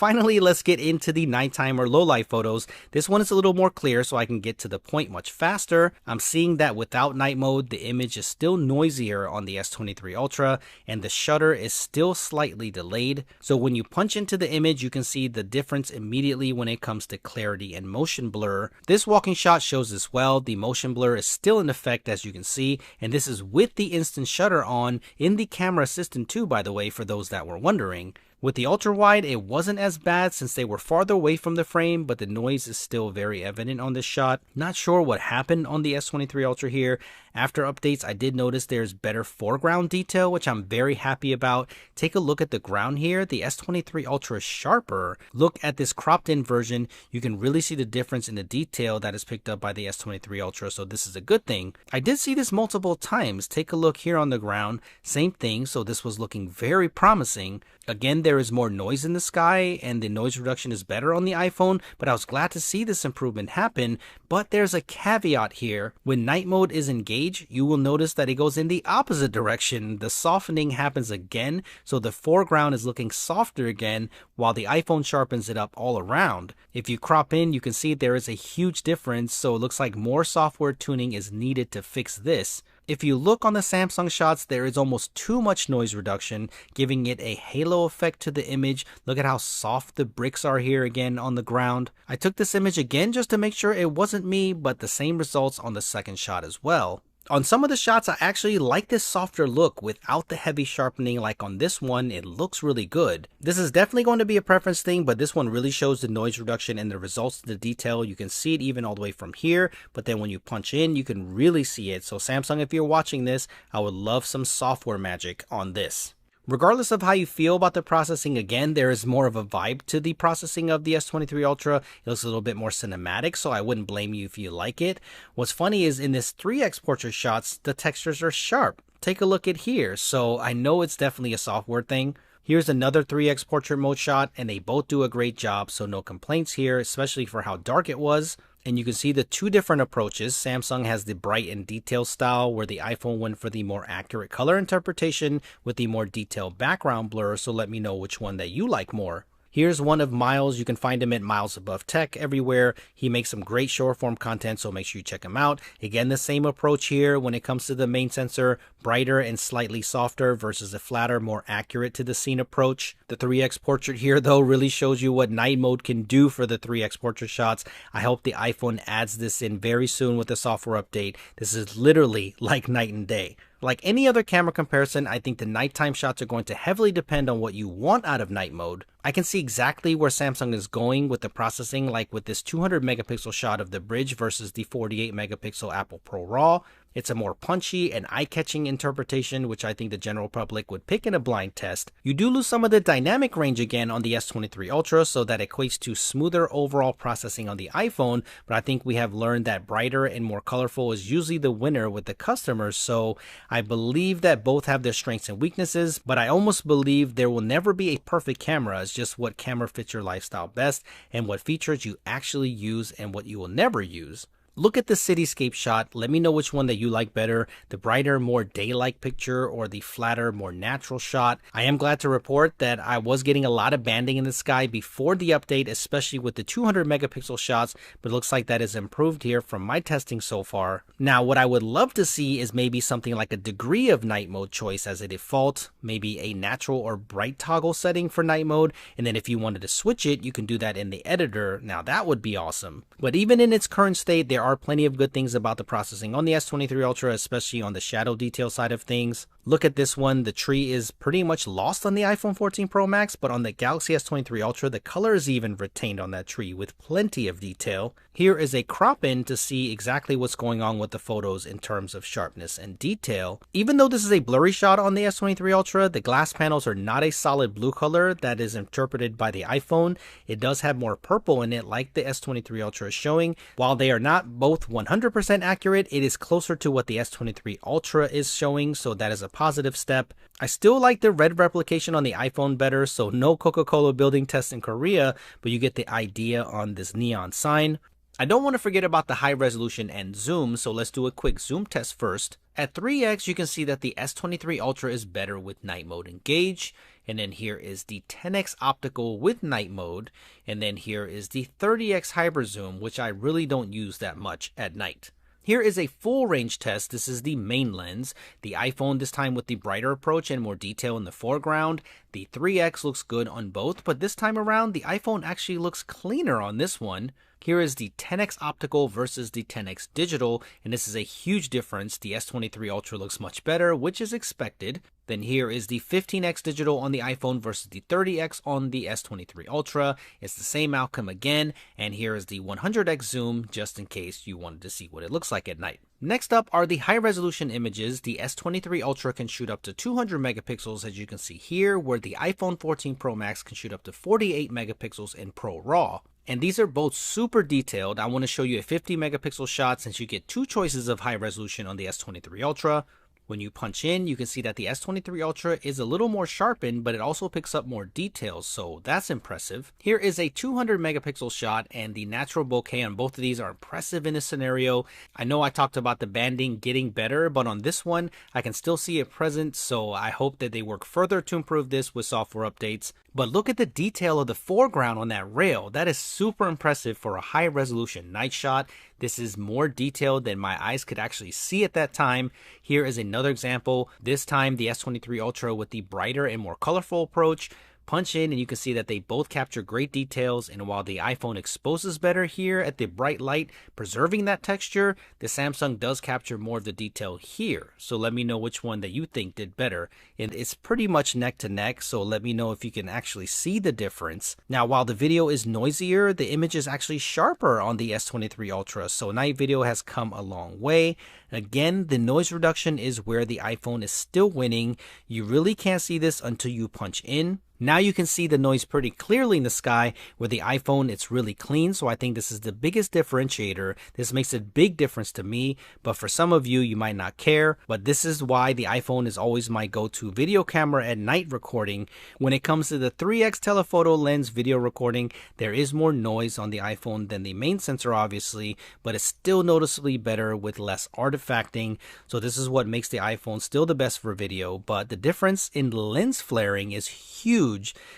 Finally, let's get into the nighttime or low light photos. This one is a little more clear so I can get to the point much faster. I'm seeing that without night mode, the image is still noisier on the S23 Ultra and the shutter is still slightly delayed. So when you punch into the image, you can see the difference immediately when it comes to clarity and motion blur. This walking shot shows as well. The motion blur is still in effect, as you can see, and this is with the instant shutter on in the camera assistant too, by the way, for those that were wondering. With the ultra wide, it wasn't as bad since they were farther away from the frame, but the noise is still very evident on this shot. Not sure what happened on the S23 Ultra here. After updates, I did notice there's better foreground detail, which I'm very happy about. Take a look at the ground here. The S23 Ultra is sharper. Look at this cropped in version. You can really see the difference in the detail that is picked up by the S23 Ultra, so this is a good thing. I did see this multiple times. Take a look here on the ground. Same thing, so this was looking very promising. Again, there is more noise in the sky and the noise reduction is better on the iPhone, but I was glad to see this improvement happen. But there's a caveat here. When night mode is engaged, you will notice that it goes in the opposite direction. The softening happens again, so the foreground is looking softer again while the iPhone sharpens it up all around. If you crop in, you can see there is a huge difference, so it looks like more software tuning is needed to fix this. If you look on the Samsung shots, there is almost too much noise reduction, giving it a halo effect to the image. Look at how soft the bricks are here again on the ground. I took this image again just to make sure it wasn't me, but the same results on the second shot as well. On some of the shots, I actually like this softer look without the heavy sharpening. Like on this one, it looks really good. This is definitely going to be a preference thing, but this one really shows the noise reduction and the results of the detail. You can see it even all the way from here, but then when you punch in, you can really see it. So Samsung, if you're watching this, I would love some software magic on this. Regardless of how you feel about the processing, again, there is more of a vibe to the processing of the S23 Ultra. It looks a little bit more cinematic, so I wouldn't blame you if you like it. What's funny is in this 3x portrait shots, the textures are sharp. Take a look at here. So I know it's definitely a software thing. Here's another 3x portrait mode shot, and they both do a great job, so no complaints here, especially for how dark it was. And you can see the two different approaches. Samsung has the bright and detailed style, where the iPhone went for the more accurate color interpretation with the more detailed background blur, so let me know which one that you like more. Here's one of Miles. You can find him at Miles Above Tech everywhere. He makes some great short form content, so make sure you check him out. Again, the same approach here when it comes to the main sensor, brighter and slightly softer versus a flatter, more accurate to the scene approach. The 3x portrait here though really shows you what night mode can do for the 3x portrait shots. I hope the iPhone adds this in very soon with the software update. This is literally like night and day. Like any other camera comparison, I think the nighttime shots are going to heavily depend on what you want out of night mode. I can see exactly where Samsung is going with the processing, like with this 200 megapixel shot of the bridge versus the 48 megapixel Apple Pro RAW. It's a more punchy and eye-catching interpretation, which I think the general public would pick in a blind test. You do lose some of the dynamic range again on the S23 Ultra, so that equates to smoother overall processing on the iPhone, but I think we have learned that brighter and more colorful is usually the winner with the customers, so I believe that both have their strengths and weaknesses, but I almost believe there will never be a perfect camera. It's just what camera fits your lifestyle best and what features you actually use and what you will never use. Look at the cityscape shot. Let me know which one that you like better, the brighter, more day-like picture or the flatter, more natural shot. I am glad to report that I was getting a lot of banding in the sky before the update, especially with the 200 megapixel shots, but it looks like that is improved here from my testing so far. Now, what I would love to see is maybe something like a degree of night mode choice as a default, maybe a natural or bright toggle setting for night mode, and then if you wanted to switch it, you can do that in the editor. Now, that would be awesome. But even in its current state, there are plenty of good things about the processing on the S23 Ultra, especially on the shadow detail side of things. Look at this one. The tree is pretty much lost on the iPhone 14 Pro Max, but on the Galaxy S23 Ultra, the color is even retained on that tree with plenty of detail. Here is a crop in to see exactly what's going on with the photos in terms of sharpness and detail. Even though this is a blurry shot on the S23 Ultra, the glass panels are not a solid blue color that is interpreted by the iPhone. It does have more purple in it like the S23 Ultra is showing. While they are not both 100% accurate, it is closer to what the S23 Ultra is showing, so that is a positive step. I still like the red replication on the iPhone better, so no Coca-Cola building test in Korea, but you get the idea on this neon sign. I don't want to forget about the high resolution and zoom, so let's do a quick zoom test first. At 3x, you can see that the S23 Ultra is better with night mode engaged. and then here is the 10x optical with night mode, and then here is the 30x hyper zoom, which I really don't use that much at night. Here is a full range test. This is the main lens. The iPhone this time with the brighter approach and more detail in the foreground. The 3x looks good on both, but this time around the iPhone actually looks cleaner on this one. Here is the 10x optical versus the 10x digital, and this is a huge difference. The S23 Ultra looks much better, which is expected. Then here is the 15x digital on the iPhone versus the 30x on the S23 Ultra. It's the same outcome again, and here is the 100x zoom, just in case you wanted to see what it looks like at night. Next up are the high resolution images. The S23 Ultra can shoot up to 200 megapixels, as you can see here, where the iPhone 14 Pro Max can shoot up to 48 megapixels in Pro RAW. And these are both super detailed. I want to show you a 50 megapixel shot since you get two choices of high resolution on the S23 Ultra. When you punch in, you can see that the S23 Ultra is a little more sharpened, but it also picks up more details, so that's impressive. Here is a 200 megapixel shot, and the natural bokeh on both of these are impressive in this scenario. I know I talked about the banding getting better, but on this one, I can still see it present, so I hope that they work further to improve this with software updates. But look at the detail of the foreground on that rail. That is super impressive for a high resolution night shot. This is more detailed than my eyes could actually see at that time. Here is another example. This time the S23 Ultra with the brighter and more colorful approach. Punch in and you can see that they both capture great details, and while the iPhone exposes better here at the bright light, preserving that texture, the Samsung does capture more of the detail here. So let me know which one that you think did better. And it's pretty much neck to neck, so let me know if you can actually see the difference. Now, while the video is noisier, the image is actually sharper on the S23 Ultra, so night video has come a long way. Again, the noise reduction is where the iPhone is still winning. You really can't see this until you punch in. Now you can see the noise pretty clearly in the sky, where the iPhone, it's really clean, so I think this is the biggest differentiator. This makes a big difference to me, but for some of you, you might not care, but this is why the iPhone is always my go-to video camera at night recording. When it comes to the 3x telephoto lens video recording, there is more noise on the iPhone than the main sensor, obviously, but it's still noticeably better with less artifacting, so this is what makes the iPhone still the best for video, but the difference in lens flaring is huge.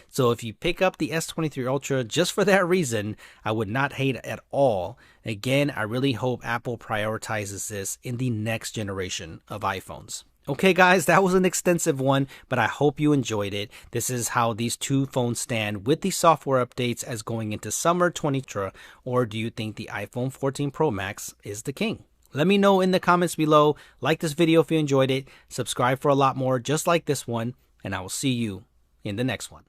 So if you pick up the S23 Ultra just for that reason, I would not hate it at all. Again, I really hope Apple prioritizes this in the next generation of iPhones. Okay guys, that was an extensive one, but I hope you enjoyed it. This is how these two phones stand with the software updates as going into summer 2020, or do you think the iPhone 14 Pro Max is the king? Let me know in the comments below. Like this video if you enjoyed it, subscribe for a lot more just like this one, and I will see you in the next one.